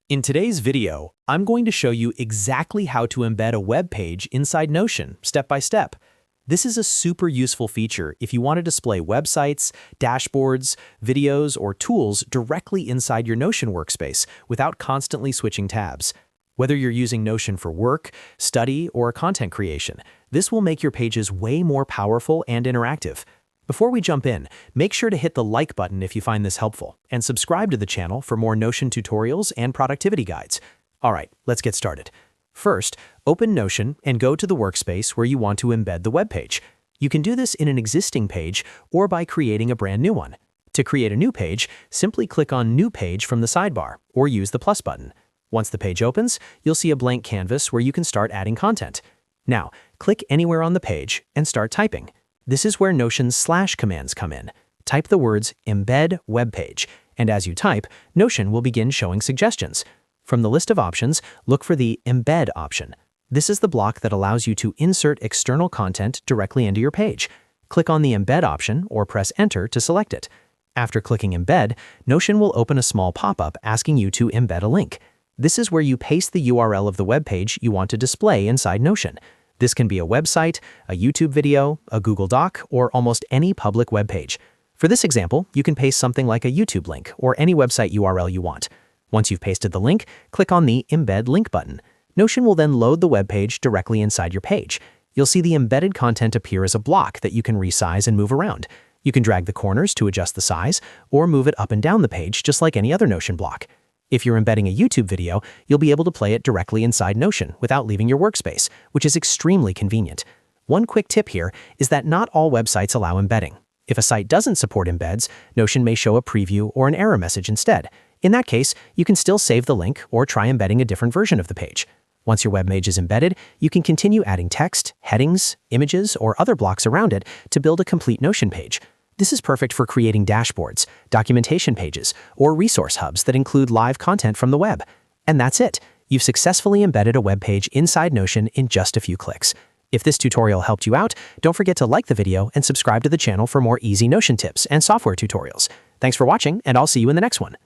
In today's video, I'm going to show you exactly how to embed a web page inside Notion, step by step. This is a super useful feature if you want to display websites, dashboards, videos, or tools directly inside your Notion workspace without constantly switching tabs. Whether you're using Notion for work, study, or content creation, this will make your pages way more powerful and interactive. Before we jump in, make sure to hit the like button if you find this helpful, and subscribe to the channel for more Notion tutorials and productivity guides. All right, let's get started. First, open Notion and go to the workspace where you want to embed the web page. You can do this in an existing page or by creating a brand new one. To create a new page, simply click on New Page from the sidebar or use the plus button. Once the page opens, you'll see a blank canvas where you can start adding content. Now, click anywhere on the page and start typing. This is where Notion's / commands come in. Type the words Embed Web Page, and as you type, Notion will begin showing suggestions. From the list of options, look for the Embed option. This is the block that allows you to insert external content directly into your page. Click on the Embed option or press Enter to select it. After clicking Embed, Notion will open a small pop-up asking you to embed a link. This is where you paste the URL of the web page you want to display inside Notion. This can be a website, a YouTube video, a Google Doc, or almost any public web page. For this example, you can paste something like a YouTube link or any website URL you want. Once you've pasted the link, click on the Embed Link button. Notion will then load the web page directly inside your page. You'll see the embedded content appear as a block that you can resize and move around. You can drag the corners to adjust the size, or move it up and down the page just like any other Notion block. If you're embedding a YouTube video, you'll be able to play it directly inside Notion without leaving your workspace, which is extremely convenient. One quick tip here is that not all websites allow embedding. If a site doesn't support embeds, Notion may show a preview or an error message instead. In that case, you can still save the link or try embedding a different version of the page. Once your web page is embedded, you can continue adding text, headings, images, or other blocks around it to build a complete Notion page. This is perfect for creating dashboards, documentation pages, or resource hubs that include live content from the web. And that's it. You've successfully embedded a web page inside Notion in just a few clicks. If this tutorial helped you out, don't forget to like the video and subscribe to the channel for more easy Notion tips and software tutorials. Thanks for watching, and I'll see you in the next one.